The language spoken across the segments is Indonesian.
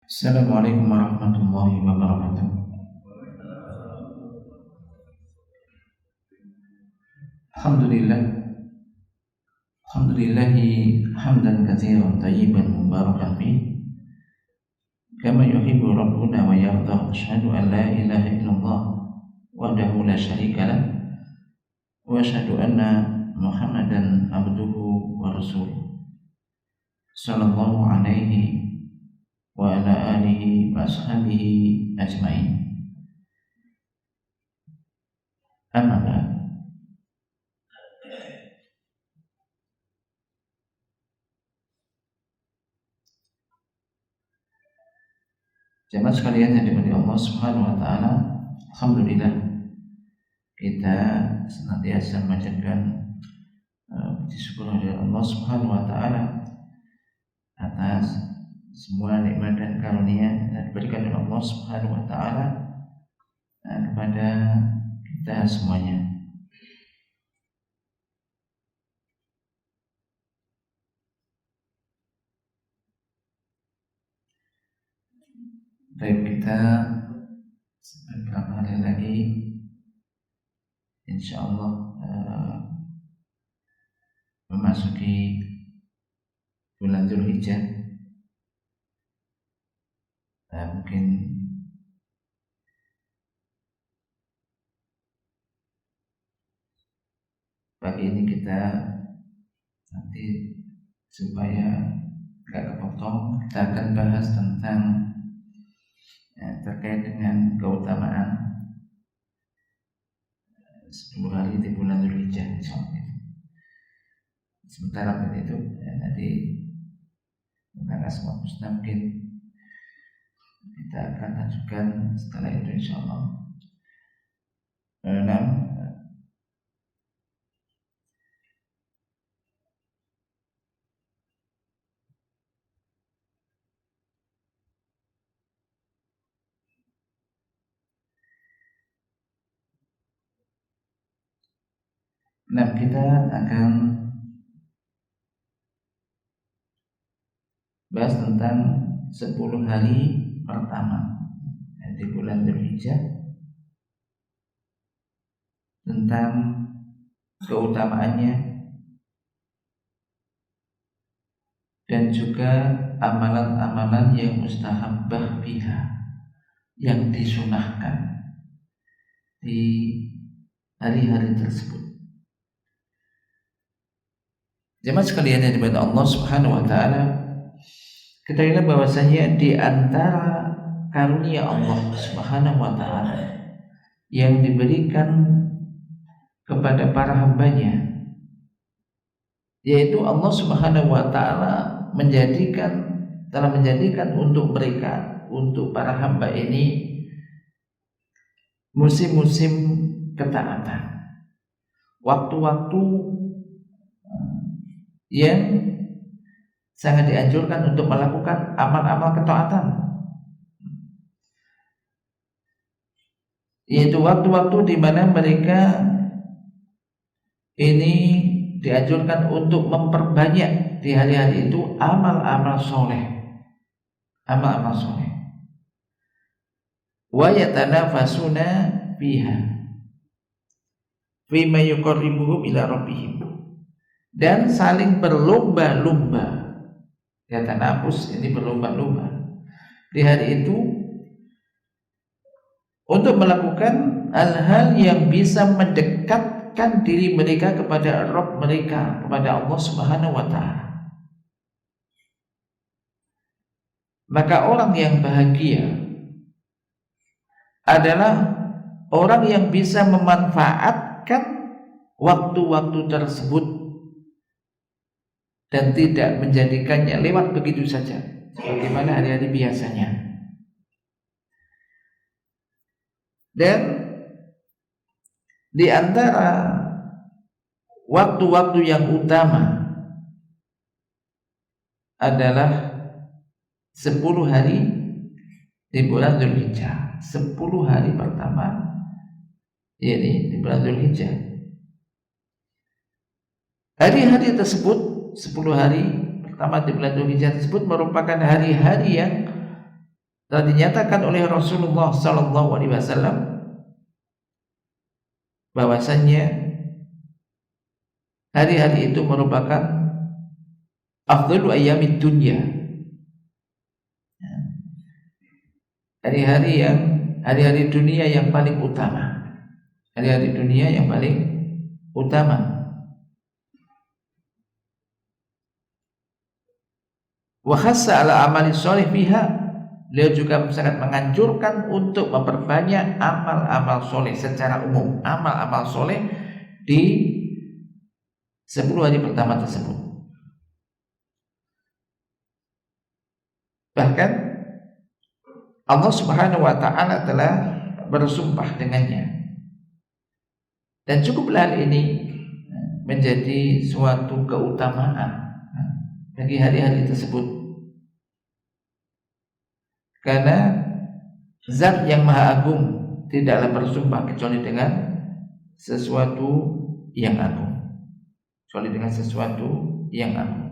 Assalamualaikum warahmatullahi wabarakatuh. Alhamdulillah, alhamdulillahi hamdan katsiran tayyiban mubarakan fi kama yuhibbu rabbuna wa yarda. Asyhadu an la ilaha illallah wahdahu la syarika lah wa asyhadu anna Muhammadan abduhu wa rasuluh. Sallallahu alaihi wa ala alihi wa ashabihi ajmain. Amma ba'd. Jemaah sekalian yang dimuliakan Allah Subhanahu wa taala, alhamdulillah kita senantiasa memanjatkan puji syukur kepada Allah Subhanahu wa taala atas semua nikmat dan karunia yang diberikan oleh Allah Subhanahu wa taala kepada kita semuanya. Baik, kita beberapa hari lagi insyaallah memasuki bulan Dzulhijjah. Mungkin pagi ini kita nanti supaya gak kepotong, kita akan bahas tentang terkait dengan keutamaan 10 hari di bulan Dzulhijjah. Sementara itu nanti tentang Asmaul Husna mungkin kita akan lanjutkan setelah itu insyaallah. Kita akan bahas tentang 10 hari pertama di bulan Dzulhijjah, tentang keutamaannya dan juga amalan-amalan yang mustahabbah biha, yang disunahkan di hari-hari tersebut. Jemaah sekalian yang dimuliakan Allah Subhanahu wa taala, ketahuilah bahwasanya di antara karunia Allah Subhanahu wa taala yang diberikan kepada para hambanya, yaitu Allah Subhanahu wa taala telah menjadikan untuk mereka, untuk para hamba ini, musim-musim ketaatan, waktu-waktu yang sangat dianjurkan untuk melakukan amal-amal ketaatan, yaitu waktu-waktu di mana mereka ini dianjurkan untuk memperbanyak di hari-hari itu amal-amal soleh, amal-amal soleh. Wa yatanafasuna fiha fima yuqarribuhum ila rabbihim, dan saling berlomba-lomba. Yatanafus ini berlomba-lomba di hari itu untuk melakukan hal-hal yang bisa mendekatkan diri mereka kepada Rabb mereka, kepada Allah Subhanahu wa taala. Maka orang yang bahagia adalah orang yang bisa memanfaatkan waktu-waktu tersebut dan tidak menjadikannya lewat begitu saja sebagaimana hari-hari biasanya. Dan di antara waktu-waktu yang utama adalah 10 hari di bulan Dzulhijjah. 10 hari pertama yakni di bulan Dzulhijjah. Hari-hari tersebut, 10 hari pertama di bulan Dzulhijjah tersebut merupakan hari-hari yang telah dinyatakan oleh Rasulullah sallallahu alaihi wasallam bahwasanya hari-hari itu merupakan afdalu ayyamid dunya, hari-hari dunia yang paling utama, hari-hari dunia yang paling utama. Wa khassa ala amali sholih fiha, beliau juga sangat menganjurkan untuk memperbanyak amal-amal soleh secara umum, amal-amal soleh di 10 hari pertama tersebut. Bahkan Allah Subhanahu wa ta'ala telah bersumpah dengannya, dan cukuplah hal ini menjadi suatu keutamaan bagi hari-hari tersebut, karena Zat yang Maha Agung tidaklah bersumpah kecuali dengan sesuatu yang agung, kecuali dengan sesuatu yang agung.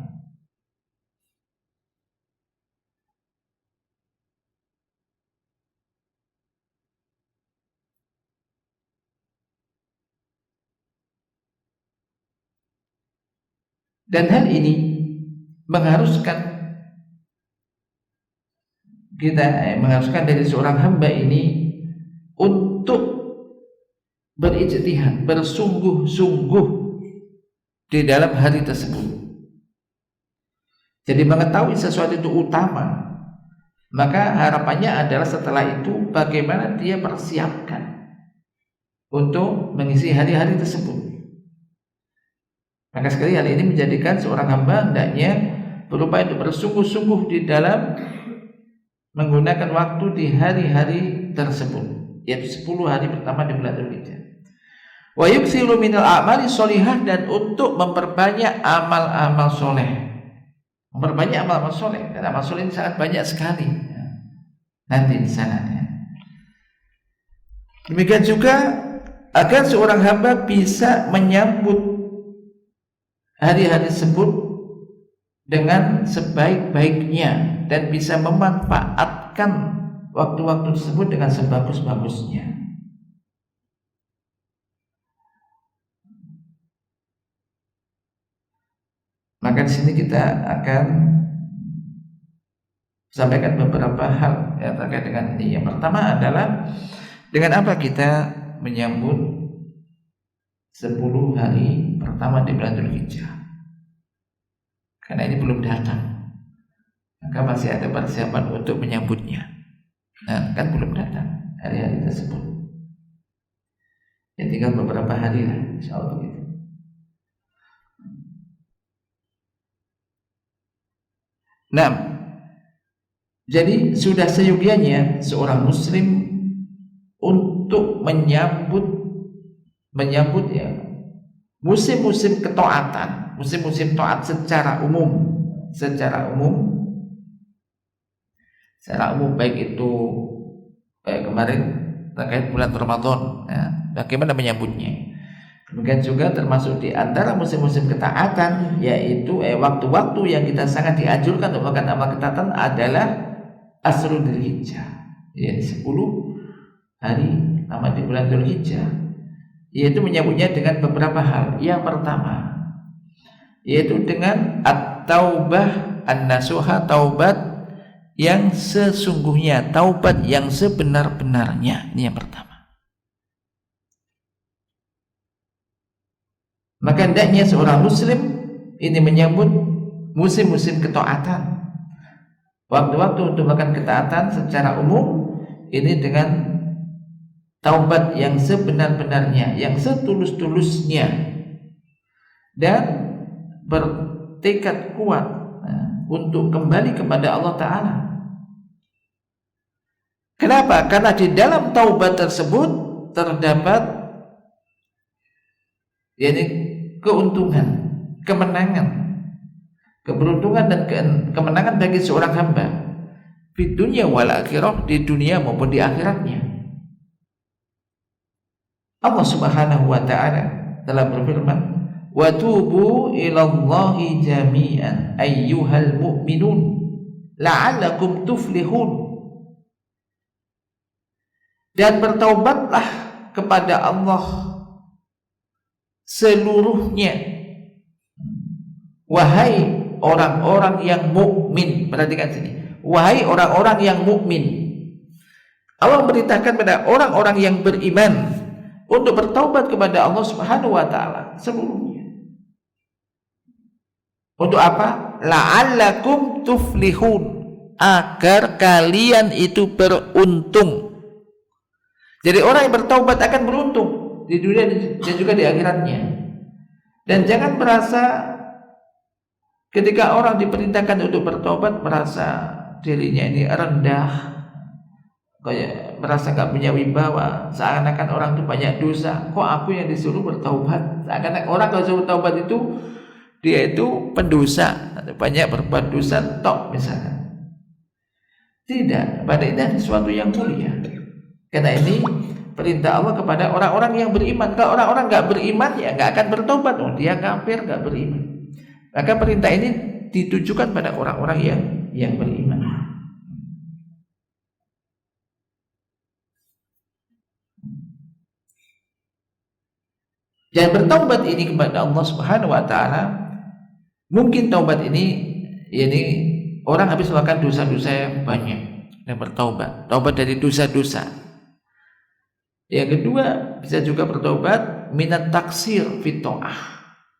Dan hal ini mengharuskan dari seorang hamba ini untuk berijtihad, bersungguh-sungguh di dalam hari tersebut. Jadi mengetahui sesuatu itu utama, maka harapannya adalah setelah itu bagaimana dia persiapkan untuk mengisi hari-hari tersebut. Maka sekali hal ini menjadikan seorang hamba hendaknya berupaya untuk bersungguh-sungguh di dalam menggunakan waktu di hari-hari tersebut, yaitu 10 hari pertama di bulan Dzulhijjah. Wa yuksiru minal a'mali sholihah, dan untuk memperbanyak amal-amal soleh. Memperbanyak amal-amal soleh, dan amal soleh ini sangat banyak sekali. Nanti di sana ya. Demikian juga agar seorang hamba bisa menyambut hari-hari tersebut dengan sebaik-baiknya dan bisa memanfaatkan waktu-waktu tersebut dengan sebagus-bagusnya. Maka di sini kita akan sampaikan beberapa hal yang terkait dengan ini. Yang pertama adalah dengan apa kita menyambut 10 hari pertama di bulan Dzulhijjah. Karena ini belum datang, maka masih ada persiapan untuk menyambutnya. Nah, kan belum datang hari-hari tersebut. Ya tinggal beberapa hari lah, insyaallah begitu. Nah, jadi sudah seyogianya seorang muslim untuk menyambut ya musim-musim ketaatan, musim-musim taat secara umum, baik itu kemarin terkait bulan Ramadan, ya, bagaimana menyambutnya. Demikian juga termasuk di antara musim-musim ketaatan, yaitu waktu-waktu yang kita sangat dianjurkan untuk melakukan amal ketaatan adalah Asrul Dzulhijjah, yaitu 10 hari pertama di bulan Dzulhijjah, yaitu menyambutnya dengan beberapa hal. Yang pertama yaitu dengan at-taubah an-nasuha, taubat yang sesungguhnya, taubat yang sebenar-benarnya. Ini yang pertama. Maka hendaknya seorang muslim ini menyambut musim-musim ketaatan, waktu-waktu untuk melakukan ketaatan secara umum ini dengan taubat yang sebenar-benarnya, yang setulus-tulusnya, dan bertekad kuat untuk kembali kepada Allah Ta'ala. Kenapa? Karena di dalam taubat tersebut terdapat keuntungan, kemenangan, keberuntungan dan kemenangan bagi seorang hamba di dunia wal akhirah, di dunia maupun di akhiratnya. Allah Subhanahu wa ta'ala telah berfirman, wa tubu ilallahi jami'an ayyuhal mu'minun la'allakum tuflihun. dan bertaubatlah kepada Allah seluruhnya, wahai orang-orang yang mukmin. Perhatikan sini, wahai orang-orang yang mukmin. Allah memberitakan pada orang-orang yang beriman untuk bertaubat kepada Allah Subhanahu wa taala seluruhnya. Untuk apa? La'allakum tuflihun, agar kalian itu beruntung. Jadi orang yang bertaubat akan beruntung di dunia dan juga di akhiratnya. Dan jangan merasa ketika orang diperintahkan untuk bertaubat merasa dirinya ini rendah, kayak merasa gak punya wibawa, seakan-akan orang itu banyak dosa. Kok aku yang disuruh bertaubat? Seakan-akan orang kalau disuruh bertaubat itu dia itu pendosa, banyak berbuat dosa tok misalnya. Tidak, pada ini ada sesuatu yang mulia. Karena ini perintah Allah kepada orang-orang yang beriman. Kalau orang-orang gak beriman ya gak akan bertobat. Dia kafir, gak beriman. Maka perintah ini ditujukan pada orang-orang yang beriman. Dan bertaubat ini kepada Allah Subhanahu wa taala, mungkin taubat ini orang habis melakukan dosa-dosa yang banyak dan bertaubat, taubat dari dosa-dosa. Yang kedua, bisa juga bertaubat minat taksir fitoah,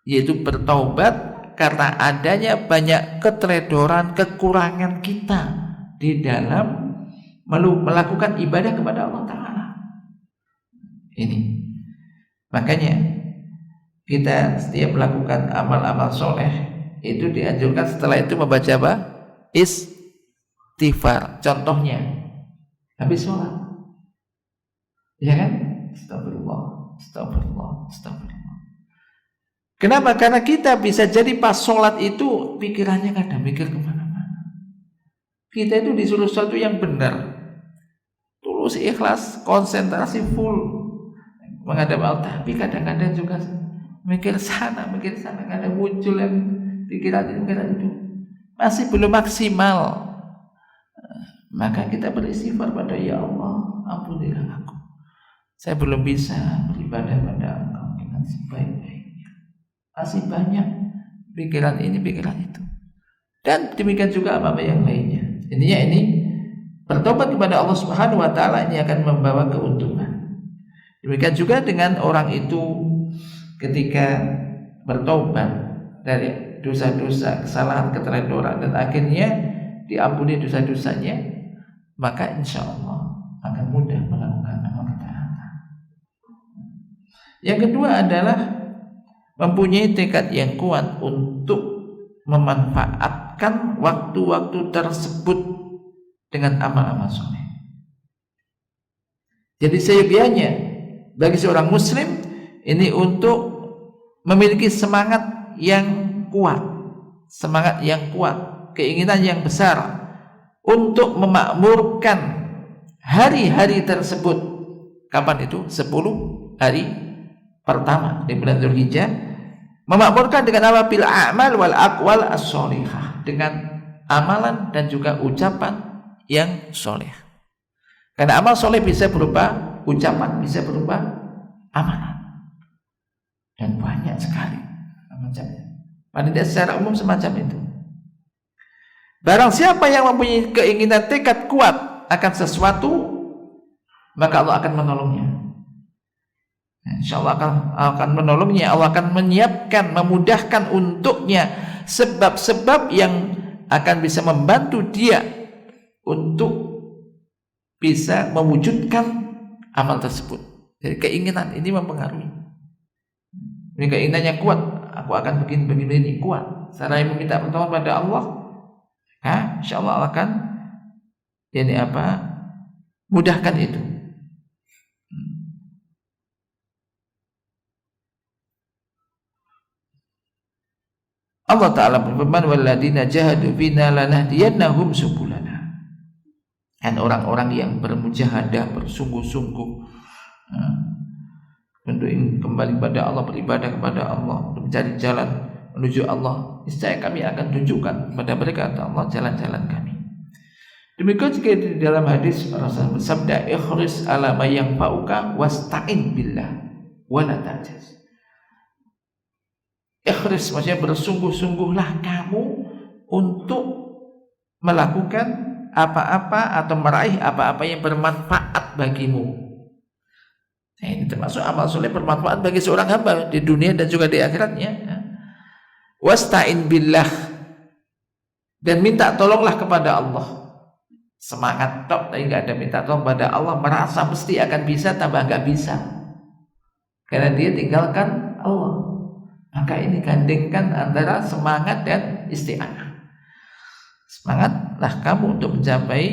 yaitu bertaubat karena adanya banyak keteledoran, kekurangan kita di dalam melakukan ibadah kepada Allah Ta'ala. Ini makanya kita setiap melakukan amal-amal soleh itu dianjurkan setelah itu membaca apa? Istighfar. Contohnya habis sholat, ya kan? Astagfirullah, astagfirullah, astagfirullah. Kenapa? Karena kita bisa jadi pas sholat itu pikirannya kadang mikir kemana-mana. Kita itu disuruh sesuatu yang benar, tulus, ikhlas, konsentrasi full menghadap Allah. Tapi kadang-kadang juga mikir sana, kadang muncul yang pikiran itu masih belum maksimal. Maka kita beristighfar pada ya Allah, ampunilah aku. Saya belum bisa beribadah pada Engkau dengan sebaik-baiknya. Masih banyak pikiran ini, pikiran itu. Dan demikian juga apa yang lainnya. Intinya ini bertobat kepada Allah Subhanahu wa taala ini akan membawa keuntungan. Demikian juga dengan orang itu ketika bertobat dari dosa-dosa, kesalahan, keteledoran, dan akhirnya diampuni dosa-dosanya, maka insya Allah akan mudah melakukan amal ketaatan. Yang kedua adalah mempunyai tekad yang kuat untuk memanfaatkan waktu-waktu tersebut dengan amal-amal soleh. Jadi seyogianya bagi seorang muslim ini untuk memiliki semangat yang kuat, keinginan yang besar untuk memakmurkan hari-hari tersebut. Kapan itu? 10 hari pertama di bulan Dzulhijjah. Memakmurkan dengan apa? Bil a'mal wal aqwal as-sholihah, dengan amalan dan juga ucapan yang soleh. Karena amal soleh bisa berupa ucapan, bisa berupa amalan, dan banyak sekali macamnya. Pada secara umum semacam itu. Barang siapa yang mempunyai keinginan tekad kuat akan sesuatu, maka Allah akan menolongnya. Insya Allah akan menolongnya. Allah akan menyiapkan, memudahkan untuknya sebab-sebab yang akan bisa membantu dia untuk bisa mewujudkan amal tersebut. Jadi keinginan ini mempengaruhi. Ini keinginannya kuat, aku akan begini kuat. Saya meminta pertolongan pada Allah, insya Allah akan mudahkan itu. Allah Ta'ala berfirman, walladzina jahadu fina lanahdiyannahum subulana. Dan orang-orang yang bermujahadah, bersungguh-sungguh untuk kembali kepada Allah, beribadah kepada Allah, untuk mencari jalan menuju Allah, niscaya kami akan tunjukkan kepada mereka, kata Allah, jalan-jalan kami. Demikian juga di dalam hadis Rasulullah bersabda, ikhris ala ma yanfa'uka wasta'in billah wala ta'jaz. Ikhris maksudnya bersungguh-sungguhlah kamu untuk melakukan apa-apa atau meraih apa-apa yang bermanfaat bagimu. Nah, ini termasuk amal soleh bermanfaat bagi seorang hamba di dunia dan juga di akhiratnya. Wasta'in billah, dan minta tolonglah kepada Allah. Semangat tok tapi nggak ada minta tolong pada Allah, merasa mesti akan bisa tambah nggak bisa karena dia tinggalkan Allah. Maka ini gandengkan antara semangat dan isti'anah. Semangatlah kamu untuk mencapai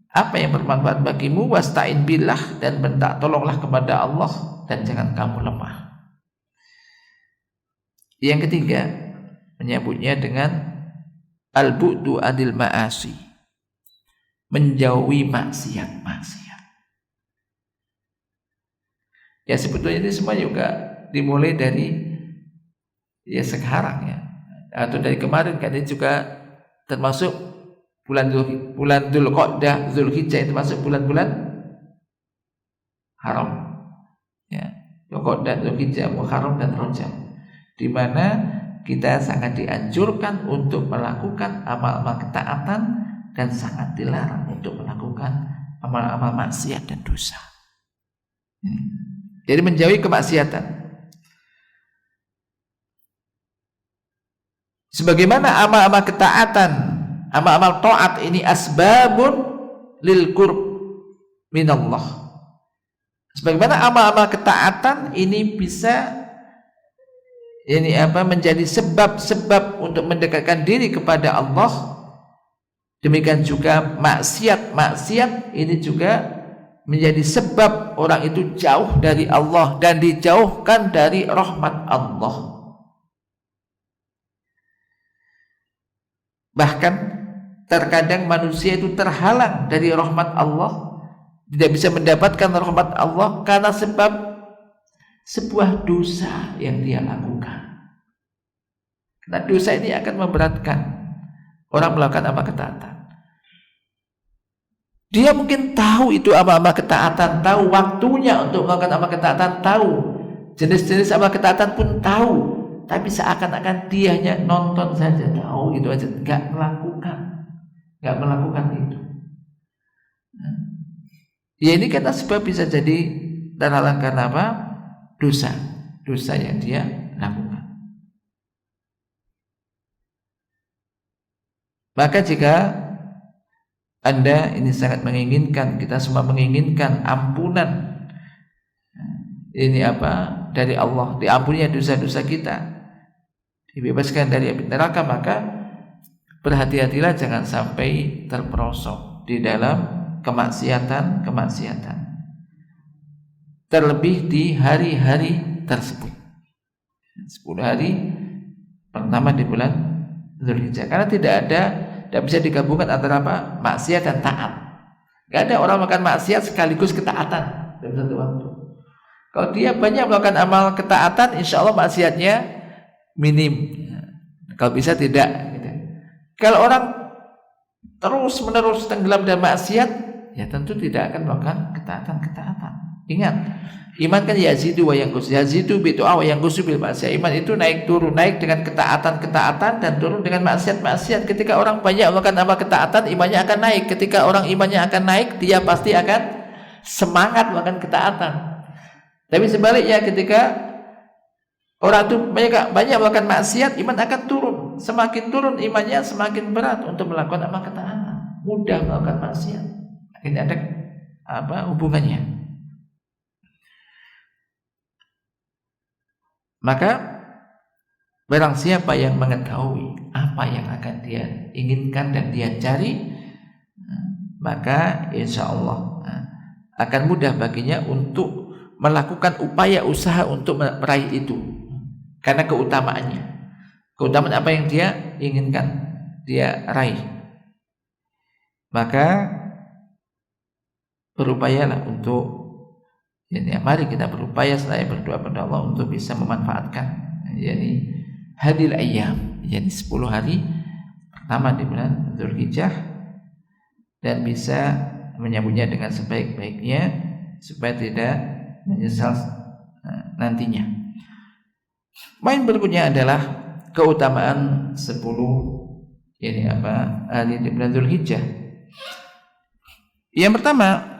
apa yang bermanfaat bagimu, wasta'in billah, dan minta tolonglah kepada Allah dan jangan kamu lemah. Yang ketiga menyebutnya dengan al-bu'du anil ma'asi, menjauhi maksiat-maksiat. Ya sebetulnya ini semua juga dimulai dari ya sekarang ya, atau dari kemarin kan, ini juga termasuk bulan Dzulqa'dah, Dzulhijjah itu masuk bulan-bulan haram. Ya, Dzulqa'dah, Dzulhijjah, Muharram dan Rajab, di mana kita sangat dianjurkan untuk melakukan amal-amal ketaatan dan sangat dilarang untuk melakukan amal-amal maksiat dan dosa. Jadi menjauhi kemaksiatan. Sebagaimana amal-amal ketaatan, amal-amal taat ini asbabun lil qurb minallah. Sebagaimana amal-amal ketaatan ini bisa menjadi sebab-sebab untuk mendekatkan diri kepada Allah. Demikian juga maksiat ini juga menjadi sebab orang itu jauh dari Allah dan dijauhkan dari rahmat Allah. Bahkan terkadang manusia itu terhalang dari rahmat Allah, tidak bisa mendapatkan rahmat Allah karena sebab sebuah dosa yang dia lakukan. Karena dosa ini akan memberatkan orang melakukan amal ketaatan. Dia mungkin tahu itu amal-amal ketaatan, tahu waktunya untuk melakukan amal ketaatan, tahu jenis-jenis amal ketaatan pun tahu, tapi seakan-akan dia hanya nonton saja, tahu itu aja, nggak melakukan itu. Ya ini karena sebab bisa jadi terhalang karena apa? Dosa yang dia lakukan. Maka jika Anda ini sangat menginginkan, kita semua menginginkan ampunan dari Allah, diampuninya dosa-dosa kita, dibebaskan dari api neraka, maka berhati-hatilah jangan sampai terperosok di dalam kemaksiatan, terlebih di hari-hari tersebut, 10 hari pertama di bulan Dzulhijjah, karena tidak bisa digabungkan antara apa? Maksiat dan taat. Gak ada orang melakukan maksiat sekaligus ketaatan dalam satu waktu. Kalau dia banyak melakukan amal ketaatan, insya Allah maksiatnya minim. Kalau bisa tidak. Gitu. Kalau orang terus menerus tenggelam dalam maksiat, ya tentu tidak akan melakukan ketaatan. Ingat, iman kan yazidu wa yanqus, yazidu bi du'a wa yanqusu bil ma'siyah. Iman itu naik turun, naik dengan ketaatan dan turun dengan maksiat. Ketika orang banyak melakukan amal ketaatan, imannya akan naik. Ketika orang imannya akan naik, dia pasti akan semangat melakukan ketaatan. Tapi sebaliknya, ketika orang itu banyak melakukan maksiat, iman akan turun. Semakin turun imannya, semakin berat untuk melakukan amal ketaatan. Mudah melakukan maksiat. Ini ada hubungannya? Maka barang siapa yang mengetahui apa yang akan dia inginkan dan dia cari, maka insya Allah akan mudah baginya untuk melakukan upaya usaha untuk meraih itu, karena keutamaannya, keutamaan apa yang dia inginkan dia raih. Maka berupayalah untuk mari kita berupaya selain berdoa pada Allah untuk bisa memanfaatkan hadil ayyam, 10 hari pertama di bulan Dzulhijjah, dan bisa menyambutnya dengan sebaik-baiknya supaya tidak menyesal nantinya. Poin berikutnya adalah keutamaan 10 hari di bulan Dzulhijjah. Yang pertama,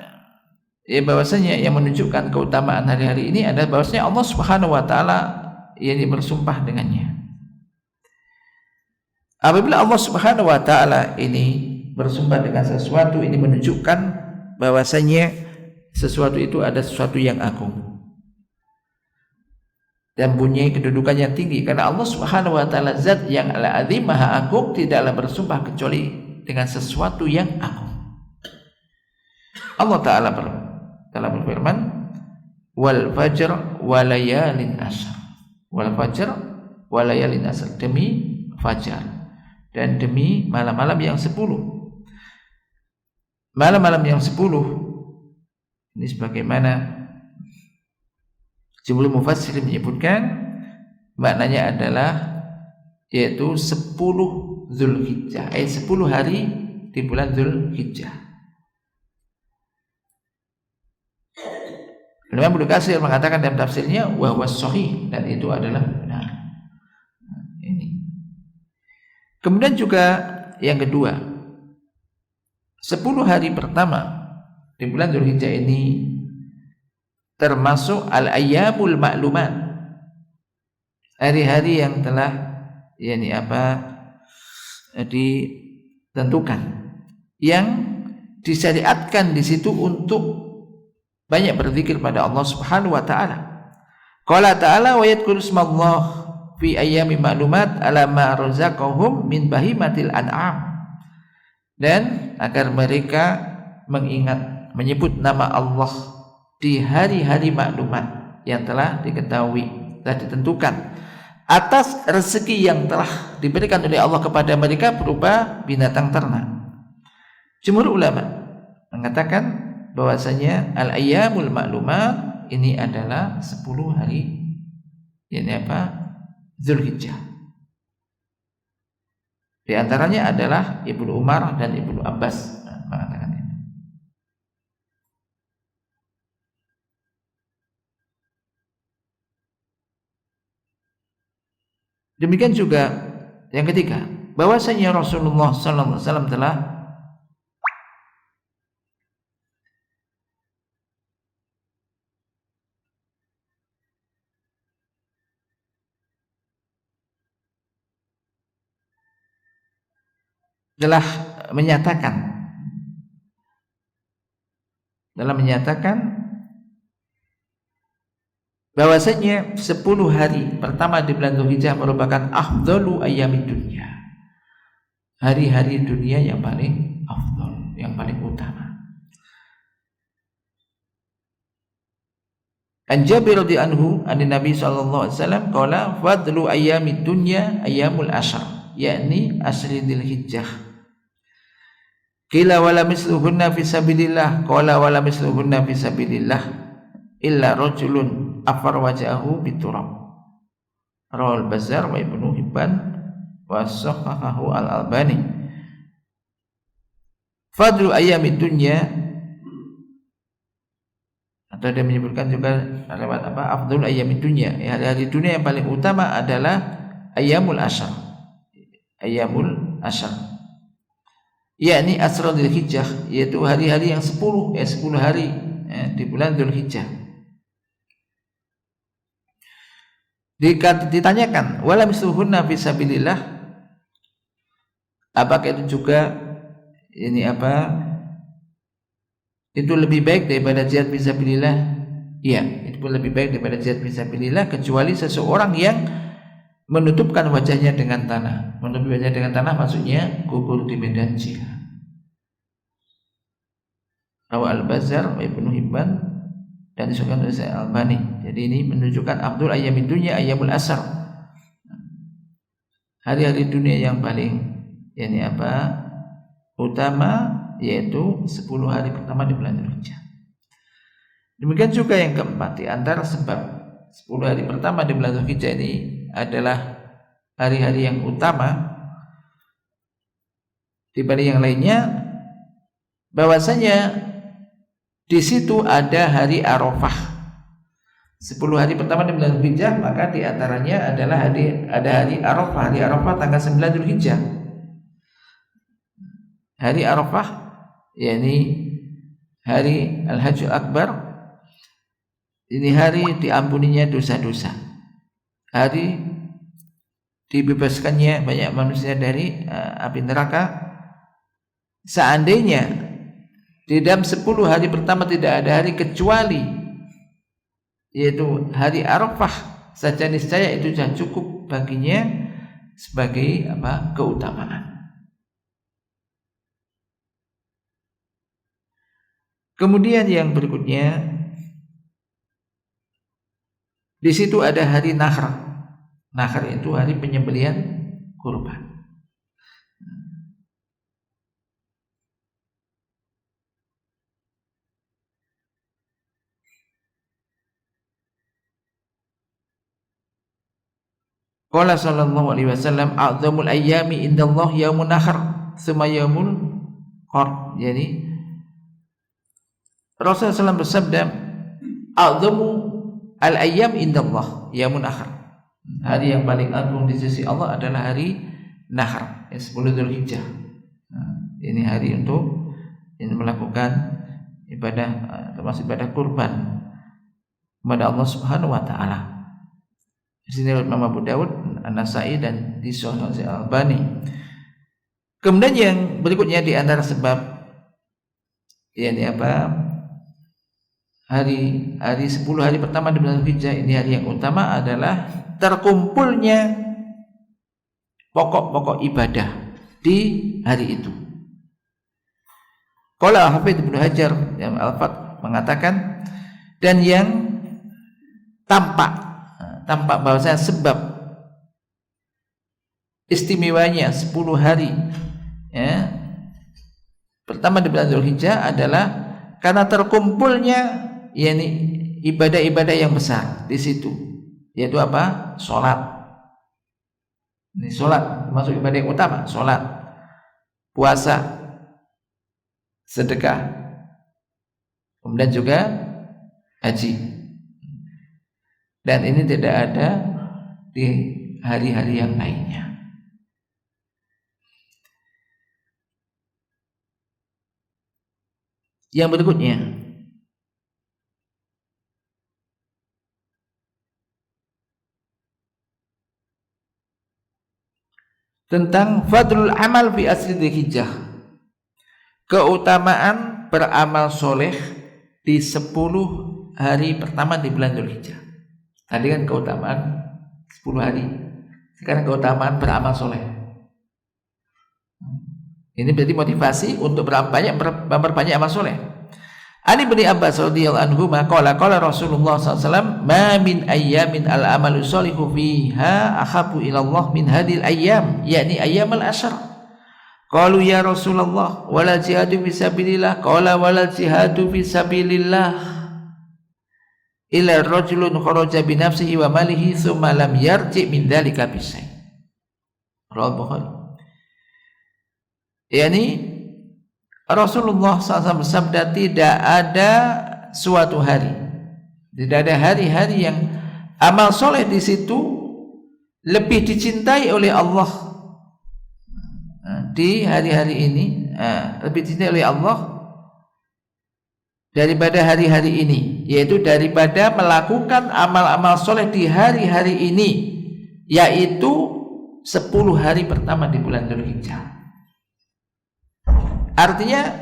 bahwasanya yang menunjukkan keutamaan hari-hari ini adalah bahwasanya Allah Subhanahu wa taala bersumpah dengannya. Apabila Allah Subhanahu wa taala ini bersumpah dengan sesuatu, ini menunjukkan bahwasanya sesuatu itu ada sesuatu yang agung dan punya kedudukan yang tinggi, karena Allah Subhanahu wa taala zat yang al-azim maha agung, tidaklah bersumpah kecuali dengan sesuatu yang agung. Allah taala berfirman, wal fajr wa layalin ashr, wal fajr wa layalin ashr, demi fajar dan demi malam-malam yang 10. Malam-malam yang 10 ini sebagaimana jumhur mufassir menyebutkan, maknanya adalah yaitu 10 Dzulhijjah, 10 hari di bulan Dzulhijjah. Imam Ibnu Katsir mengatakan dalam tafsirnya wa huwa shahih, dan itu adalah benar. Ini. Kemudian juga yang kedua, 10 hari pertama di bulan Dzulhijjah ini termasuk al-ayyamul ma'lumat, hari-hari yang telah ditentukan, yang disyariatkan di situ untuk banyak berzikir pada Allah Subhanahu wa taala. Qala ta'ala wa yadhkuru ismallah fi ayyamin ma'lumat ala ma razaqahum min bahimatil an'am, dan agar mereka menyebut nama Allah di hari-hari maklumat yang telah diketahui, telah ditentukan, atas rezeki yang telah diberikan oleh Allah kepada mereka berupa binatang ternak. Jumhur ulama mengatakan bahwasanya al-ayyamul ma'lumat ini adalah 10 hari Dzulhijjah. Di antaranya adalah Ibnu Umar dan Ibnu Abbas mengatakan itu. Demikian juga yang ketiga, bahwasanya Rasulullah sallallahu alaihi wasallam telah menyatakan bahwasanya 10 hari pertama di bulan Dzulhijjah merupakan afdalu ayyamid dunya, hari-hari dunia yang paling afdal, yang paling utama. An Jabir radhiyallahu anhu an Nabi sallallahu alaihi wasallam qala fadlu ayyamid dunya ayyamul ashr, yakni asri Dzulhijjah. Qila wala misluhunna fi sabilillah, qala wala misluhunna fi sabilillah illa rajulun afar wajahu biturab. Rawal Bazzar wa Ibnu Hibban wa sahahahu al-Albani. Fadlu ayyamid dunya, atau dia menyebutkan juga lewat afdhul ayyamid dunya, hari-hari dunia yang paling utama adalah ayyamul ashr, yakni asrul Dzulhijjah, yaitu hari-hari yang 10 hari di bulan Dzulhijjah. Ditanyakan wala misluhunna fi sabilillah, apakah itu juga itu lebih baik daripada jihad fisabilillah? Iya, itu pun lebih baik daripada jihad fisabilillah, kecuali seseorang yang menutupkan wajahnya dengan tanah. Menutup wajahnya dengan tanah maksudnya gugur di medan jihad. Rawal Al-Bazzar, Ibnu Hibban, dan disebutkan oleh Al-Albani. Jadi ini menunjukkan afdhul ayyamid dunya ayyamul asr, hari-hari dunia yang paling utama, yaitu 10 hari pertama di bulan Dzulhijjah. Demikian juga yang keempat, di antara sebab 10 hari pertama di bulan Dzulhijjah ini adalah hari-hari yang utama dibanding yang lainnya, bahwasanya di situ ada hari Arafah. 10 hari pertama di bulan Dzulhijjah, maka di antaranya adalah ada hari Arafah. Hari Arafah tanggal 9 Dzulhijjah. Hari Arafah yakni hari Al-Hajjul Akbar. Ini hari diampuninya dosa-dosa. Hari dibebaskannya banyak manusia dari api neraka. Seandainya di dalam 10 hari pertama tidak ada hari kecuali yaitu hari Arafah saja, niscaya itu sudah cukup baginya sebagai keutamaan. Kemudian yang berikutnya, di situ ada hari Nahr. Nahr itu hari penyembelihan kurban. Qala sallallahu alaihi wasallam, a'zamul ayyami indallah yaumun nahr, tsumma yaumul qar. Jadi Rasulullah SAW bersabda, a'zamu al-ayyam indallah yaumun nahr. Hari yang paling agung di sisi Allah adalah hari Nahr, 10 Dzulhijjah. Ini hari untuk melakukan ibadah, termasuk ibadah kurban kepada Allah Subhanahu wa taala. Di sini Imam Abu Dawud, An-Nasa'i dan Disahihkan Al-Albani. Kemudian yang berikutnya di antara sebab hari 10 hari pertama di bulan Dzulhijjah, ini hari yang utama adalah terkumpulnya pokok-pokok ibadah di hari itu. Qala Hafidz Ibnu Hajar yang Al-Fath mengatakan, dan yang tampak bahwasanya sebab istimewanya 10 hari pertama di bulan Dzulhijjah adalah karena terkumpulnya ibadah-ibadah yang besar di situ, yaitu sholat. Ini sholat termasuk ibadah yang utama, sholat, puasa, sedekah, kemudian juga haji. Dan ini tidak ada di hari-hari yang lainnya. Yang berikutnya, tentang fadlul amal fi asri Dzulhijjah, keutamaan beramal soleh di 10 hari pertama di bulan Dzulhijjah. Tadi kan keutamaan 10 hari, sekarang keutamaan beramal soleh. Ini berarti motivasi untuk memperbanyak amal soleh. Ali bin Abbas radhiyallahu anhu qala Rasulullah SAW, ma min ayyamin al-amalu sholihu fiha ahabu ilallah min hadil ayyam, yakni ayyam al-ashr. Qalu ya Rasulullah wala jihadu fisabilillah, qala wala jihadu fisabilillah illa rajulun kharaja bi nafsihi wa malihi thumma lam yarji min dzalika bisai. Rawahu Bukhari. Yani Rasulullah SAW bersabda, tidak ada suatu hari, tidak ada hari-hari yang amal soleh di situ lebih dicintai oleh Allah di hari-hari ini, lebih dicintai oleh Allah daripada hari-hari ini, yaitu daripada melakukan amal-amal soleh di hari-hari ini, yaitu 10 hari pertama di bulan Dzulhijjah. Artinya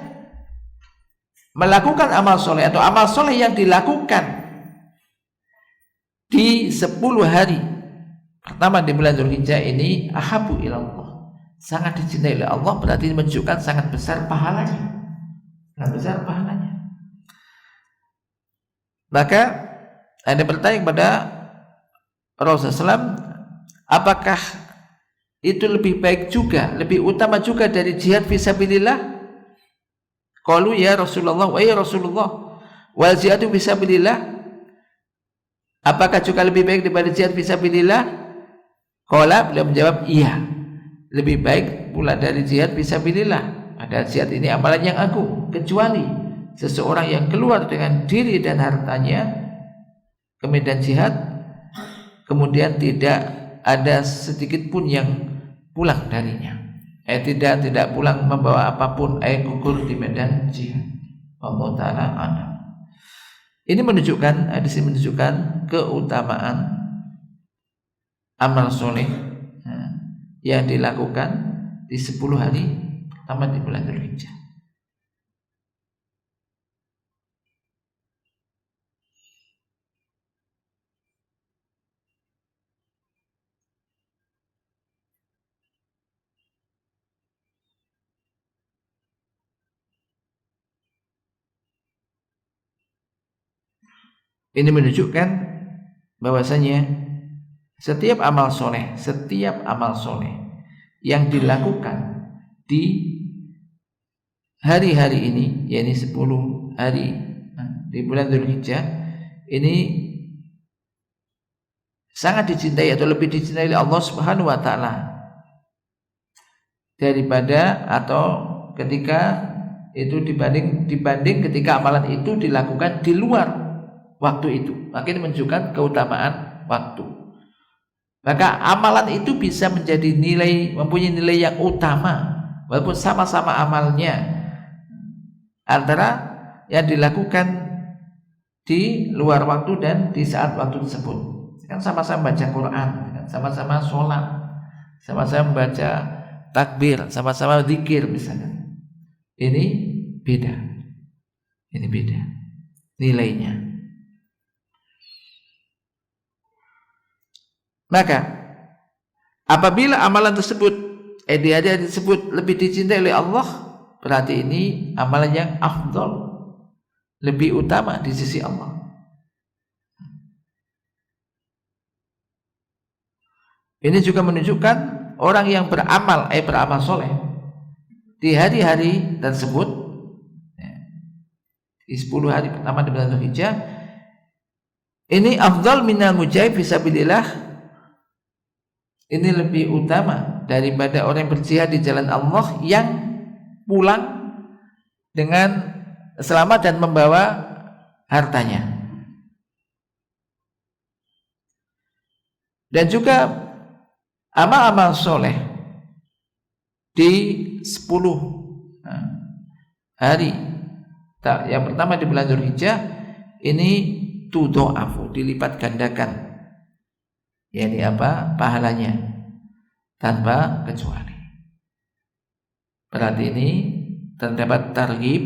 melakukan amal soleh atau amal soleh yang dilakukan di 10 hari pertama di bulan Dzulhijjah ini ahabu ilallah, sangat dicintai oleh Allah, berarti menunjukkan sangat besar pahalanya, sangat besar pahalanya. Maka ada bertanya kepada Rasulullah SAW, apakah itu lebih baik juga, lebih utama juga dari jihad fisabilillah? Qalu ya Rasulullah, wa ya Rasulullah, wal jihadu fisabilillah, apakah juga lebih baik daripada jihad fisabilillah? Qala, beliau menjawab, iya, lebih baik pula dari jihad fisabilillah. Padahal jihad ini amalan yang agung, kecuali seseorang yang keluar dengan diri dan hartanya ke medan jihad, kemudian tidak ada sedikit pun yang pulang darinya, tidak pulang membawa apapun, gugur di medan jihad. Allah Ta'ala a'lam. Ini menunjukkan, hadis ini menunjukkan keutamaan amal soleh yang dilakukan di 10 hari pertama di bulan Dzulhijjah. Ini menunjukkan bahwasanya setiap amal soleh yang dilakukan di hari-hari ini, yaitu 10 hari di bulan Dzulhijjah, ini sangat dicintai atau lebih dicintai oleh Allah Subhanahu wa Ta'ala daripada atau ketika itu dibanding ketika amalan itu dilakukan di luar waktu itu. Maka ini menunjukkan keutamaan waktu. Maka amalan itu bisa menjadi mempunyai nilai yang utama walaupun sama-sama amalnya antara yang dilakukan di luar waktu dan di saat waktu tersebut. Kan sama-sama baca Quran, sama-sama sholat, sama-sama baca takbir, sama-sama zikir misalnya. Ini beda nilainya. Maka apabila amalan tersebut di hari tersebut lebih dicintai oleh Allah, berarti ini amalan yang afdal, lebih utama di sisi Allah. Ini juga menunjukkan orang yang beramal soleh di hari-hari tersebut, di 10 hari pertama di bulan Dzulhijjah, ini afdal minal mujahid fisabilillah. Ini lebih utama daripada orang yang berjihad di jalan Allah yang pulang dengan selamat dan membawa hartanya. Dan juga amal-amal soleh di 10 hari yang pertama di bulan Dzulhijjah ini tudha'afu, dilipat gandakan. Yani pahalanya tanpa kecuali. Berarti ini terdapat targhib,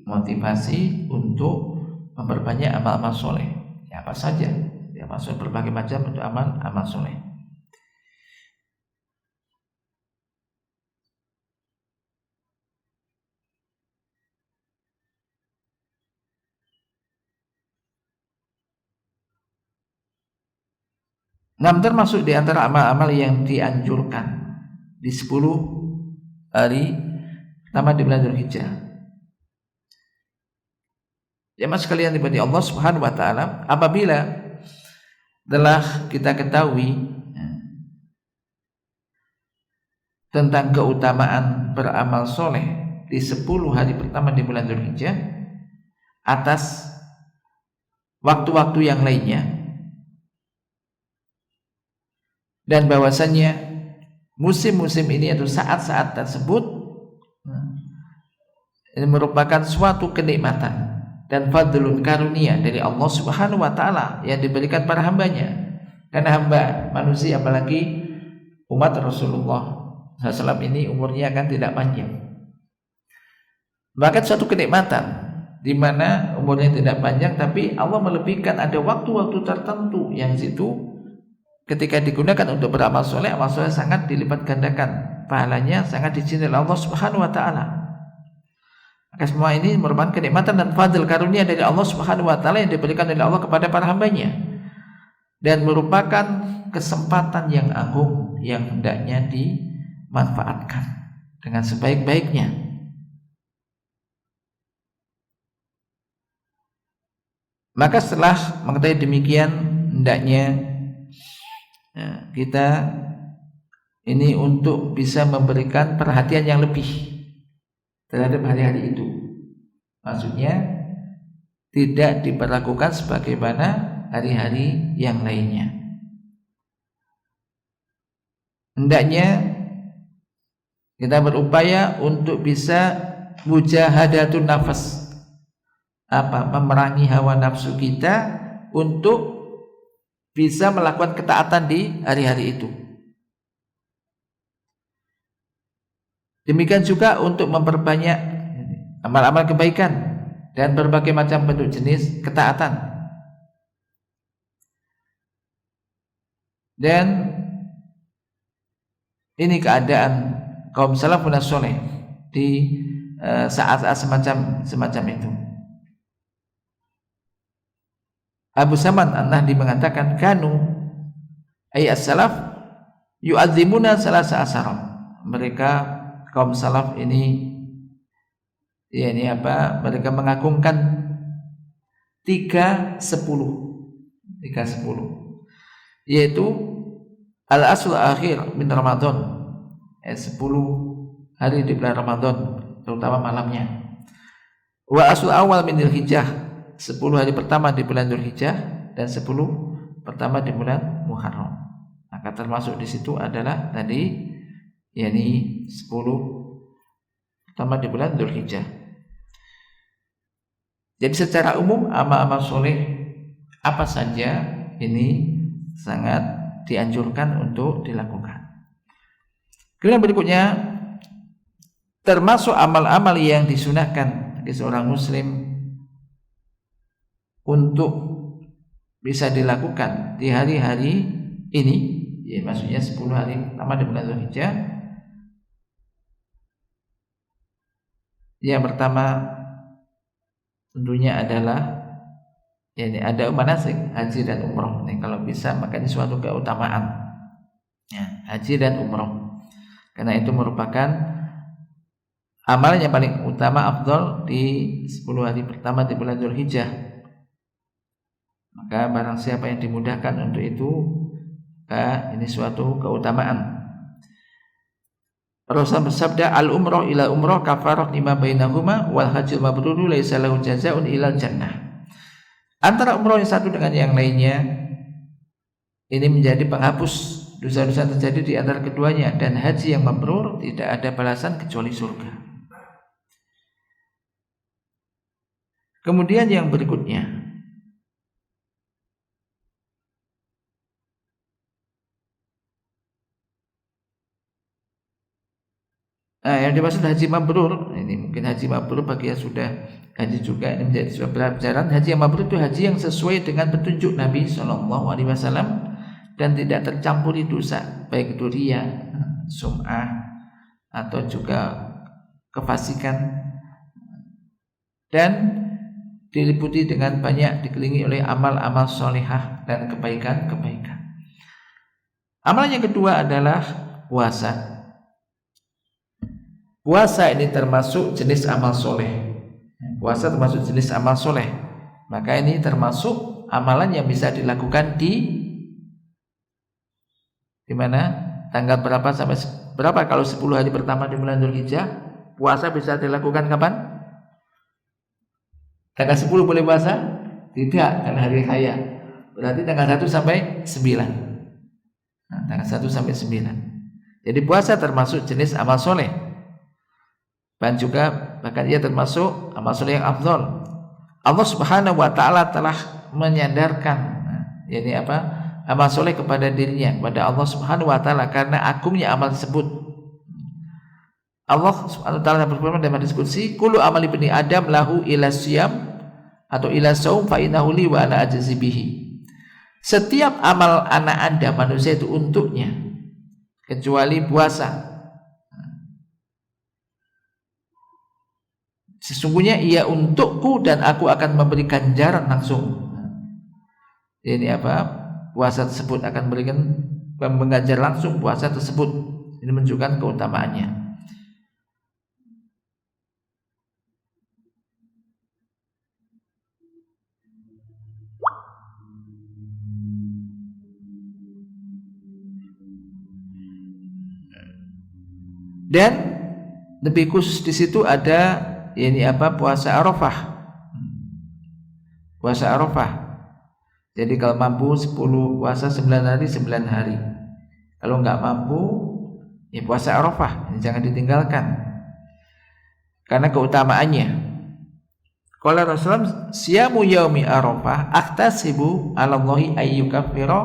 motivasi untuk memperbanyak amal-amal soleh. Ya apa saja, ya maksud berbagai macam untuk amal soleh. Namun termasuk di antara amal-amal yang dianjurkan di 10 hari pertama di bulan Dzulhijjah. Jemaah sekalian diberkahi Allah Subhanahu wa Ta'ala, apabila telah kita ketahui tentang keutamaan beramal soleh di 10 hari pertama di bulan Dzulhijjah atas waktu-waktu yang lainnya, dan bahwasannya musim-musim ini atau saat-saat tersebut ini merupakan suatu kenikmatan dan fadlun karunia dari Allah Subhanahu wa Ta'ala yang diberikan para hambanya. Karena hamba manusia, apalagi umat Rasulullah SAW ini umurnya kan tidak panjang. Bahkan suatu kenikmatan di mana umurnya tidak panjang, tapi Allah melebihkan ada waktu-waktu tertentu yang situ ketika digunakan untuk beramal soleh, amal soleh sangat dilipat gandakan pahalanya, sangat dicintai Allah Subhanahu wa Ta'ala. Maka semua ini merupakan kenikmatan dan fadl karunia dari Allah Subhanahu wa Ta'ala yang diberikan oleh Allah kepada para hambanya, dan merupakan kesempatan yang agung yang hendaknya dimanfaatkan dengan sebaik-baiknya. Maka setelah mengetahui demikian, hendaknya kita ini untuk bisa memberikan perhatian yang lebih terhadap hari-hari itu. Maksudnya tidak diperlakukan sebagaimana hari-hari yang lainnya. Hendaknya kita berupaya untuk bisa mujahadatun nafas, memerangi hawa nafsu kita untuk bisa melakukan ketaatan di hari-hari itu. Demikian juga untuk memperbanyak amal-amal kebaikan dan berbagai macam bentuk jenis ketaatan. Dan ini keadaan kaum salafun saleh di saat-saat semacam itu. Abu Saman An-Nahdi mengatakan kanu ay as-salaf yu'azzimuna salasa asara. Mereka kaum salaf ini mereka mengagungkan 310 yaitu al-asl akhir min Ramadan, 10 hari di bulan Ramadan terutama malamnya, wa asl awal min Dzulhijjah, 10 hari pertama di bulan Dzulhijjah dan 10 pertama di bulan Muharram. Maka termasuk di situ adalah tadi 10 pertama di bulan Dzulhijjah. Jadi secara umum amal-amal soleh apa saja ini sangat dianjurkan untuk dilakukan. Kemudian berikutnya termasuk amal-amal yang disunahkan bagi seorang muslim untuk bisa dilakukan di hari-hari ini, ya maksudnya 10 hari pertama di bulan Dzulhijjah. Yang pertama tentunya adalah ada manasik haji dan umroh. Ini kalau bisa maka ini suatu keutamaan, ya, haji dan umroh, karena itu merupakan amalan yang paling utama afdal di 10 hari pertama di bulan Dzulhijjah. Maka barang siapa yang dimudahkan untuk itu, ini suatu keutamaan. Rasul bersabda, al-umroh ila umroh kafarah lima bainahuma wal hajjul mabruru laisa lahu jazaa'un ilal jannah. Antara umroh yang satu dengan yang lainnya ini menjadi penghapus dosa-dosa yang terjadi di antara keduanya, dan haji yang mabrur tidak ada balasan kecuali surga. Kemudian yang berikutnya, yang dimaksud haji mabrur, ini mungkin haji mabrur bagi yang sudah haji juga ini menjadi sebuah pelajaran. Haji yang mabrur itu haji yang sesuai dengan petunjuk Nabi SAW dan tidak tercampuri dosa, baik itu riya, sum'ah atau juga kefasikan, dan diliputi dengan banyak dikelilingi oleh amal-amal solehah dan kebaikan-kebaikan. Amalan yang kedua adalah puasa. Puasa ini termasuk jenis amal soleh. Puasa termasuk jenis amal soleh. Maka ini termasuk amalan yang bisa dilakukan di mana? Tanggal berapa sampai berapa? Kalau 10 hari pertama di bulan Dzulhijjah, puasa bisa dilakukan kapan? Tanggal 10 boleh puasa? Tidak, karena hari raya. Berarti tanggal 1 sampai 9. Nah, tanggal 1 sampai 9. Jadi puasa termasuk jenis amal soleh. Dan juga bahkan ia termasuk amal soleh yang afdal. Allah Subhanahu wa taala telah menyandarkan amal soleh kepada dirinya, kepada Allah Subhanahu wa taala, karena agungnya amal tersebut. Allah Subhanahu wa taala berfirman dalam hadis qudsi, kullu amali ibni adam lahu ila siyam atau ila saum fa innahu li wa ana ajzi bihi. Setiap amal anak Anda manusia itu untuknya kecuali puasa. Sesungguhnya ia untukku dan aku akan memberikan ganjaran langsung. Ini puasa tersebut akan memberikan mengganjar langsung puasa tersebut. Ini menunjukkan keutamaannya. Dan lebih khusus di situ ada puasa Arafah. Puasa Arafah. Jadi kalau mampu 10 puasa 9 hari 9 hari. Kalau nggak mampu ya puasa Arafah, ini jangan ditinggalkan. Karena keutamaannya. Qala Rasulullah siyamu yaumi Arafah ahtasibu 'ala Allahi ayyukaffira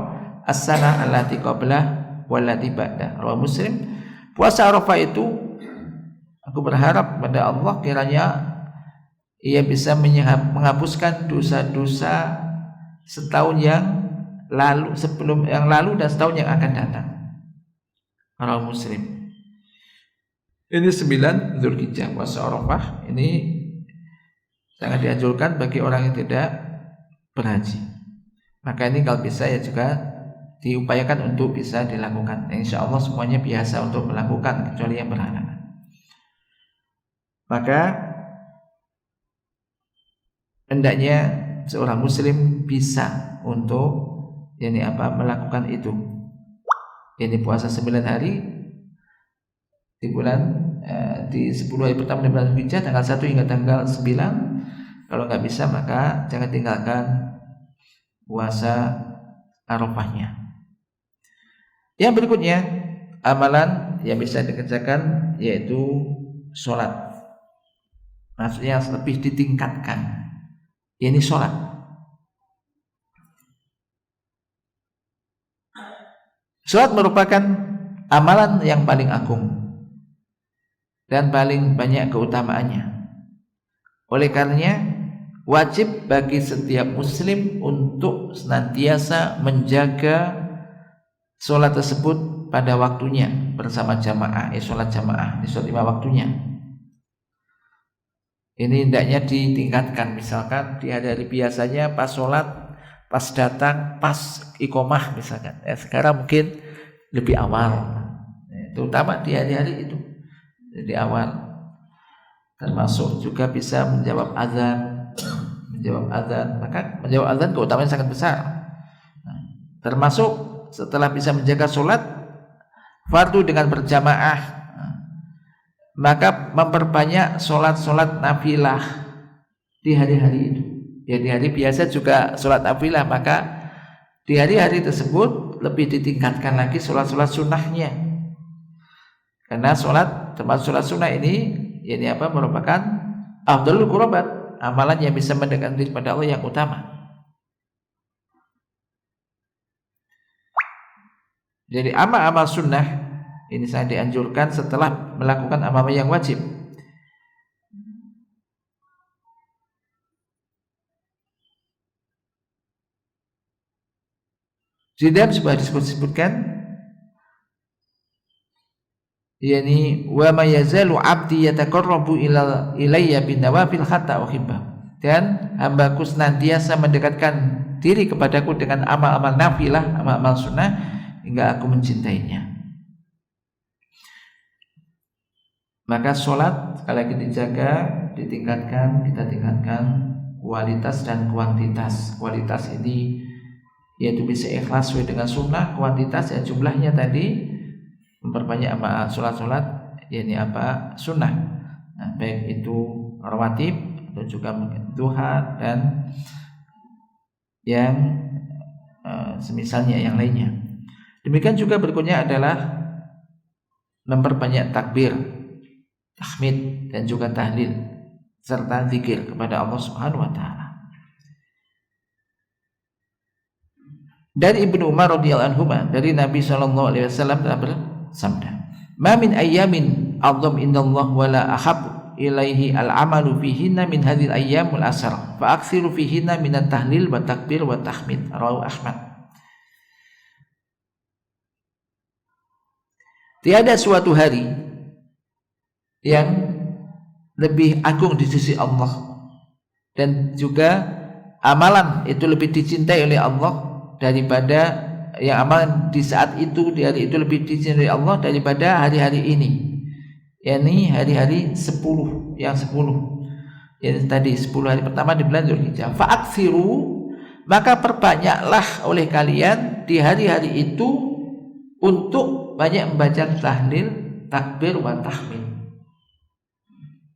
as-sana allati qablah wallati ba'da. Rawi Muslim. Puasa Arafah itu aku berharap pada Allah kiranya ia bisa menghapuskan dosa-dosa setahun yang lalu, sebelum yang lalu dan setahun yang akan datang. Rawi Muslim. Ini 9 Dzulhijjah, puasa Arafah. Ini sangat dianjurkan bagi orang yang tidak berhaji. Maka ini kalau bisa ya juga diupayakan untuk bisa dilakukan. Insya Allah semuanya biasa untuk melakukan kecuali yang berhalangan. Maka hendaknya seorang muslim bisa untuk melakukan itu. Ini puasa 9 hari di bulan di 10 hari pertama di bulan Dzulhijjah tanggal 1 hingga tanggal 9. Kalau nggak bisa maka jangan tinggalkan puasa Arafahnya. Yang berikutnya amalan yang bisa dikerjakan yaitu sholat. Maksudnya lebih ditingkatkan. Ini sholat. Sholat merupakan amalan yang paling agung dan paling banyak keutamaannya. Oleh karenanya wajib bagi setiap muslim untuk senantiasa menjaga sholat tersebut pada waktunya bersama jamaah. Sholat jamaah di sholat 5 waktunya. Ini hendaknya ditingkatkan. Misalkan di hari-hari biasanya pas sholat, pas datang, pas iqomah misalkan. Sekarang mungkin lebih awal. Terutama di hari-hari itu di awal. Termasuk juga bisa menjawab azan. Maka menjawab azan keutamaannya sangat besar. Termasuk setelah bisa menjaga sholat fardu dengan berjamaah, maka memperbanyak sholat nafilah di hari-hari itu. Ya di hari biasa juga sholat nafilah, maka di hari-hari tersebut lebih ditingkatkan lagi sholat sunnahnya. Karena termasuk sholat sunnah ini merupakan afdhalul qurbat, amalan yang bisa mendekatkan diri kepada Allah yang utama. Jadi amal-amal sunnah ini sangat dianjurkan setelah melakukan amal yang wajib. Di dalam sebuah disebutkan yakni wa may yazalu 'abdi yataqarrabu ilayya bin nawafil hatta uhibba. Dan hambaku senantiasa mendekatkan diri kepadaku dengan amal-amal nafilah, amal-amal sunnah hingga aku mencintainya. Maka sholat sekali lagi dijaga, kita tingkatkan kualitas dan kuantitas. Kualitas ini yaitu bisa ikhlas sesuai dengan sunnah, kuantitas ya jumlahnya tadi memperbanyak amal sholat sunnah. Nah, baik itu rawatib atau juga duha dan yang semisalnya yang lainnya. Demikian juga berikutnya adalah memperbanyak takbir, tahmid dan juga tahlil serta zikir kepada Allah Subhanahu wa taala. Dari Ibnu Umar radhiyallahu anhu dari Nabi sallallahu alaihi wasallam telah bersabda, "Ma min ayyamin 'adzam indallah wa la ahab ilaihi al-'amalu fihinna min hadhil ayyamul asr fa aksiru fihinna min at-tahlil wa takbir wa tahmid." Rawahu Ahmad. Tiada suatu hari yang lebih agung di sisi Allah dan juga amalan itu lebih dicintai oleh Allah daripada yang amalan di saat itu, di hari itu lebih dicintai oleh Allah daripada hari-hari ini. yakni hari-hari 10 yang 10. Yang tadi 10 hari pertama di bulan Dzulhijjah. Fa'aksiru, maka perbanyaklah oleh kalian di hari-hari itu untuk banyak membaca tahlil, takbir wa tahmid.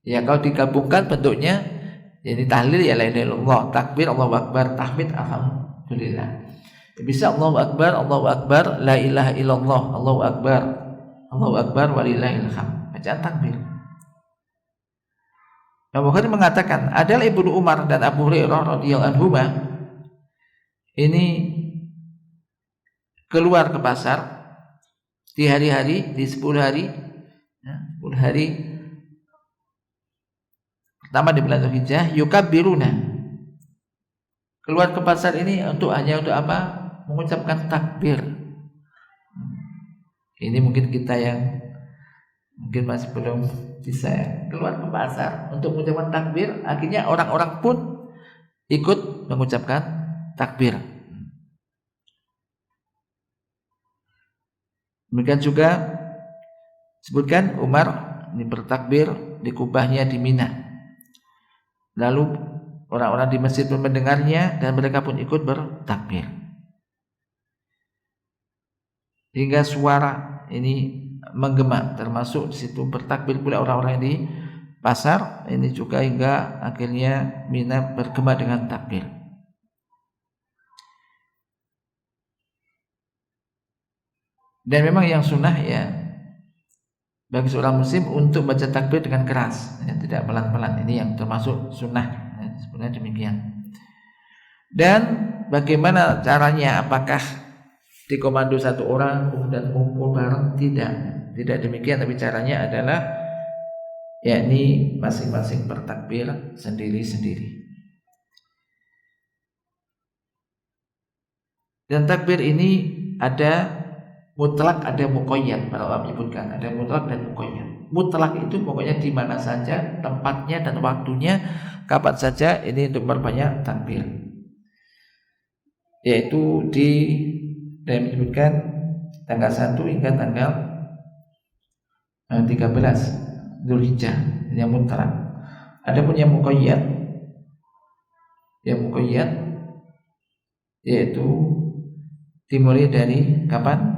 Ya kalau digabungkan bentuknya jadi tahlil ya la ilaha illallah, takbir Allahu akbar, tahmid alhamdulillah. Bisa Allahu akbar, la ilaha illallah, Allahu akbar walillahil hamd. Bacaan takbir. Nah, Bukhari mengatakan, adalah Ibnu Umar dan Abu Hurairah radhiyallahu anhuma ini keluar ke pasar di hari-hari, di 10 hari, ya, 10 hari pertama di bulan Dzulhijjah, yukabbiruna. Keluar ke pasar ini hanya untuk apa? Mengucapkan takbir. Ini mungkin kita yang mungkin masih belum bisa keluar ke pasar untuk mengucapkan takbir, akhirnya orang-orang pun ikut mengucapkan takbir. Demikian juga sebutkan Umar ini bertakbir di kubahnya di Mina. Lalu orang-orang di masjid pun mendengarnya dan mereka pun ikut bertakbir. Hingga suara ini menggema, termasuk di situ bertakbir pula orang-orang di pasar ini juga, hingga akhirnya Mina bergema dengan takbir. Dan memang yang sunnah ya bagi seorang muslim untuk baca takbir dengan keras, ya, tidak pelan-pelan. Ini yang termasuk sunnah, ya, sebenarnya demikian. Dan bagaimana caranya? Apakah dikomando satu orang kemudian kumpul bareng? Tidak demikian, tapi caranya adalah yakni masing-masing bertakbir sendiri-sendiri. Dan takbir ini ada mutlak, ada muqayyad. Para ulama menyebutkan ada mutlak dan muqayyad. Mutlak itu pokoknya di mana saja, tempatnya dan waktunya, kapan saja ini untuk memperbanyak takbir. Yaitu dan menyebutkan tanggal 1 hingga tanggal 13 Dzulhijjah yang mutlak. Adapun yang muqayyad yaitu dimulai dari kapan?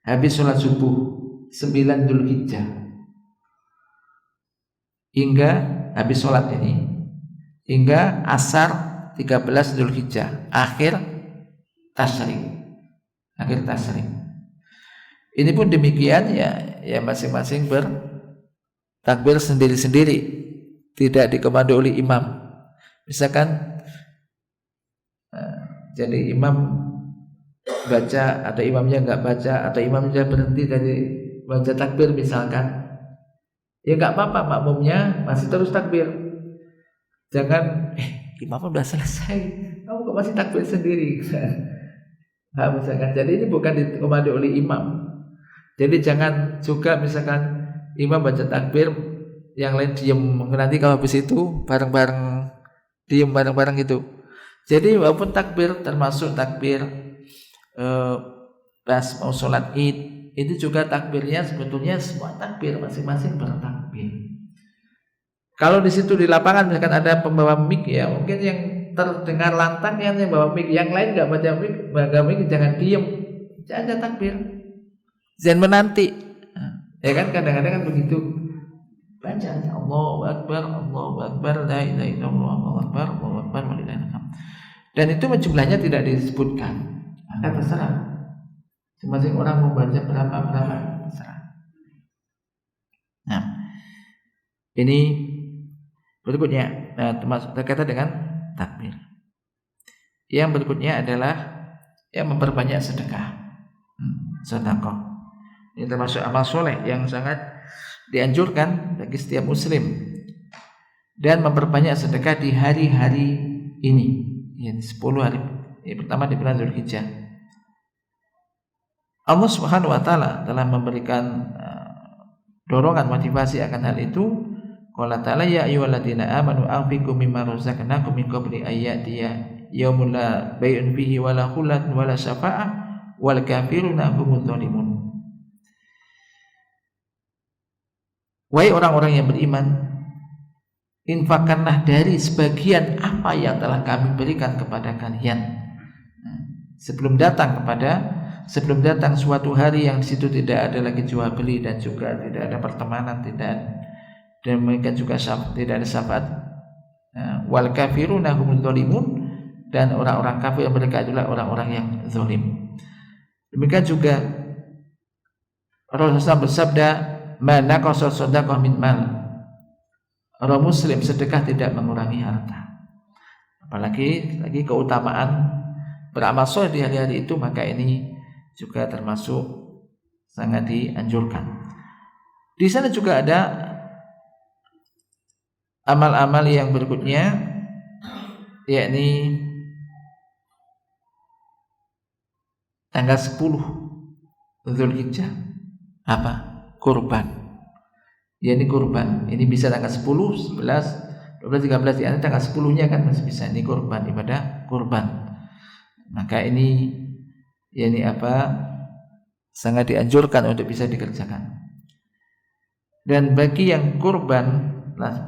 Habis sholat subuh 9 Dzulhijjah hingga habis sholat ini hingga asar 13 Dzulhijjah, akhir tasyrik. Ini pun demikian ya masing-masing bertakbir sendiri-sendiri, tidak dikomando oleh imam. Misalkan jadi imam baca atau imamnya enggak baca, atau imamnya berhenti dari baca takbir misalkan, ya enggak apa-apa, makmumnya masih terus takbir. Jangan imam udah selesai, kamu kok masih takbir sendiri? Nah, misalkan, jadi ini bukan dikomando oleh imam. Jadi jangan juga misalkan imam baca takbir, yang lain diam, nanti kalau habis itu bareng-bareng diam bareng-bareng gitu. Jadi walaupun takbir termasuk takbir pas mau sholat id, itu juga takbirnya sebetulnya semua takbir, masing-masing bertakbir. Kalau di situ di lapangan misalkan ada pembawa mic, ya mungkin yang terdengar lantang yang bawa mic, yang lain nggak baca mic, jangan diem, jangan takbir, jangan menanti. Ya kan kadang-kadang kan begitu, baca Allahu Akbar, la ilaha illallah, Allahu Akbar, walillahil hamd. Dan itu jumlahnya tidak disebutkan, maka terserah masing-masing orang mau baca berapa terserah. Nah, ini berikutnya termasuk terkait dengan takbir. Yang berikutnya adalah yang memperbanyak sedekah, sedekah. Ini termasuk amal soleh yang sangat dianjurkan bagi setiap muslim, dan memperbanyak sedekah di hari-hari ini, ya, 10 hari pertama di bulan Dzulhijjah. Allah Subhanahu wa taala telah memberikan dorongan motivasi akan hal itu. Qala ta'ala ya ayyuhalladzina amanu anfiqu mimma razaqnakum min qabli ayyatiya yaumul la bai'un fihi wala khullatun wala syafa'ah wal kafiruna humudz zalimun. Wahai orang-orang yang beriman, infakkanlah dari sebagian apa yang telah kami berikan kepada kalian sebelum datang kepada sebelum datang suatu hari yang di situ tidak ada lagi jual beli dan juga tidak ada pertemanan, dan mereka juga tidak ada syafaat. Wal kafiruna humul zalimun, dan orang-orang kafir mereka adalah orang-orang yang zalim. Demikian juga Rasulullah bersabda, "Man naqasa shadaqah min mal." Orang muslim sedekah tidak mengurangi harta. Apalagi lagi keutamaan beramal soleh di hari-hari itu, maka ini juga termasuk sangat dianjurkan. Di sana juga ada amal-amal yang berikutnya, yakni tanggal 10 Dzulhijjah. Apa? Kurban. Ini kurban. Ini bisa tanggal 10, 11, 12, 13, ya tanggal 10-nya kan masih bisa. Ini kurban, ibadah kurban. Maka ini sangat dianjurkan untuk bisa dikerjakan. Dan bagi yang kurban,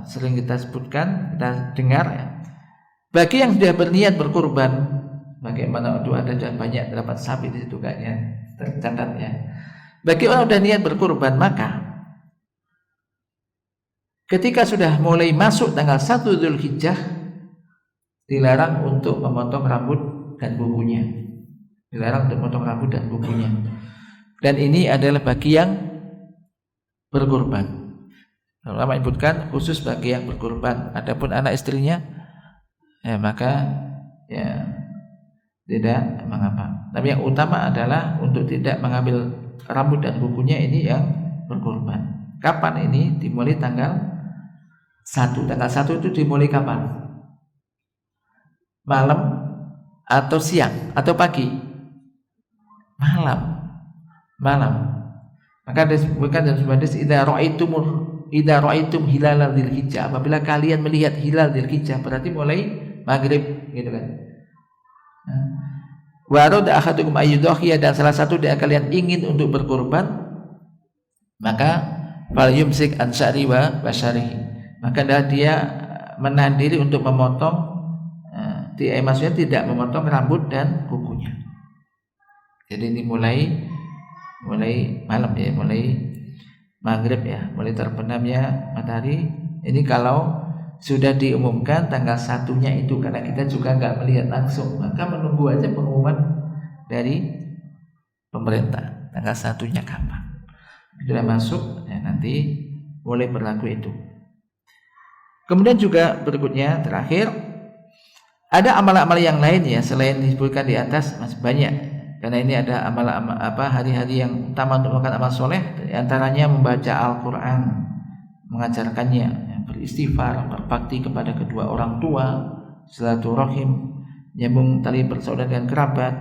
sering kita sebutkan, kita dengar ya, bagi yang sudah berniat berkurban, bagaimana ada banyak terdapat sapi di situ kayaknya tercatat ya. Bagi orang sudah niat berkurban, maka ketika sudah mulai masuk tanggal 1 Dzulhijjah, dilarang untuk memotong rambut dan kukunya. Dilarang untuk memotong rambut dan kukunya. Dan ini adalah bagi yang berkurban. Ulama menyebutkan khusus bagi yang berkurban. Adapun anak istrinya, maka tidak mengapa. Tapi yang utama adalah untuk tidak mengambil rambut dan kukunya ini yang berkurban. Kapan ini? Dimulai tanggal 1. Tanggal 1 itu dimulai kapan? Malam atau siang atau pagi? Malam. Maka disebutkan dalam hadis, idza ra'aitum hilal dzulhijjah, apabila kalian melihat hilal dzulhijjah, berarti mulai maghrib, gitu kan. Wa arada ahadukum ayyudhiya, dan salah satu dari kalian ingin untuk berkurban, maka fal yumsik an sya'ri wa basyarihi, maka dia menahan diri untuk memotong, maksudnya tidak memotong rambut dan kukunya. Jadi ini mulai malam ya, mulai maghrib ya, mulai terbenamnya matahari. Ini kalau sudah diumumkan tanggal 1-nya itu, karena kita juga nggak melihat langsung, maka menunggu aja pengumuman dari pemerintah tanggal 1-nya kapan. Sudah masuk ya, nanti boleh berlaku itu. Kemudian juga berikutnya terakhir, ada amal-amal yang lain ya, selain disebutkan di atas masih banyak. Karena ini ada hari-hari yang utama untuk melakukan amal soleh, di antaranya membaca Al-Quran, mengajarkannya, beristighfar, berbakti kepada kedua orang tua, silaturahim, menyambung tali persaudaraan dengan kerabat,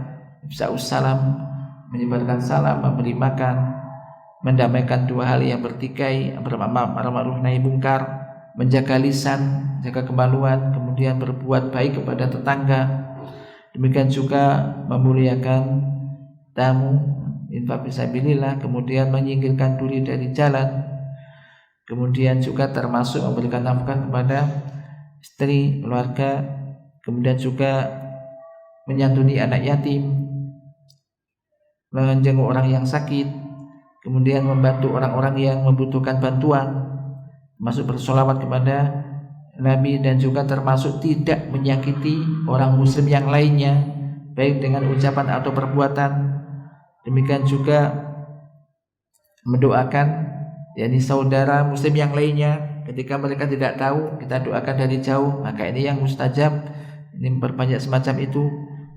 ifsa'us salam, menyebarkan salam, memberi makan, mendamaikan dua hal yang bertikai, amar ma'ruf nahi mungkar, menjaga lisan, jaga kemaluan, kemudian berbuat baik kepada tetangga. Demikian juga memuliakan tamu, infak fisabilillah, kemudian menyingkirkan duri dari jalan. Kemudian juga termasuk memberikan nafkah kepada istri, keluarga, kemudian juga menyantuni anak yatim, menjenguk orang yang sakit, kemudian membantu orang-orang yang membutuhkan bantuan, masuk bersolawat kepada Nabi, dan juga termasuk tidak menyakiti orang muslim yang lainnya, baik dengan ucapan atau perbuatan. Demikian juga mendoakan saudara muslim yang lainnya ketika mereka tidak tahu, kita doakan dari jauh, maka ini yang mustajab. Ini memperbanyak semacam itu,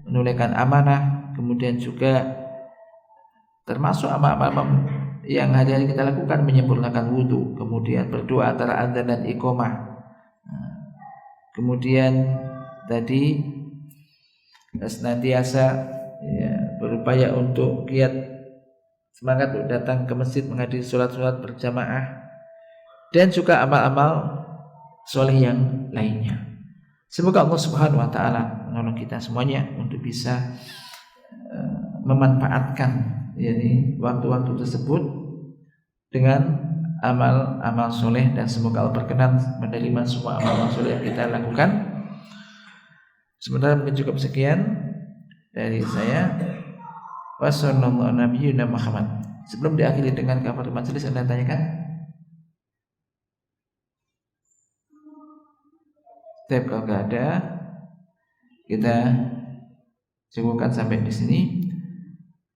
menunaikan amanah. Kemudian juga termasuk amal-amal yang hari-hari kita lakukan, menyempurnakan wudu, kemudian berdoa antara adzan dan iqamah. Kemudian tadi senantiasa berupaya untuk giat, semangat untuk datang ke masjid menghadiri sholat-sholat berjamaah, dan juga amal-amal soleh yang lainnya. Semoga Allah Subhanahu wa taala menolong kita semuanya untuk bisa memanfaatkan waktu-waktu tersebut dengan amal-amal soleh, dan semoga Allah berkenan menerima semua amal-amal soleh yang kita lakukan. Sebenarnya mungkin cukup sekian dari saya. wa sallallahu ala nabiyyina Muhammad. Sebelum diakhiri dengan kafaratul majelis, Anda tanyakan? Tapi kalau nggak ada, kita cukupkan sampai di sini.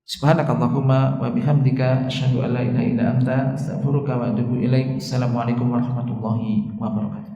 Subhanakallahumma wa bihamdika asyhadu an la ilaha illa anta astaghfiruka wa atubu ilaik. Assalamualaikum warahmatullahi wabarakatuh.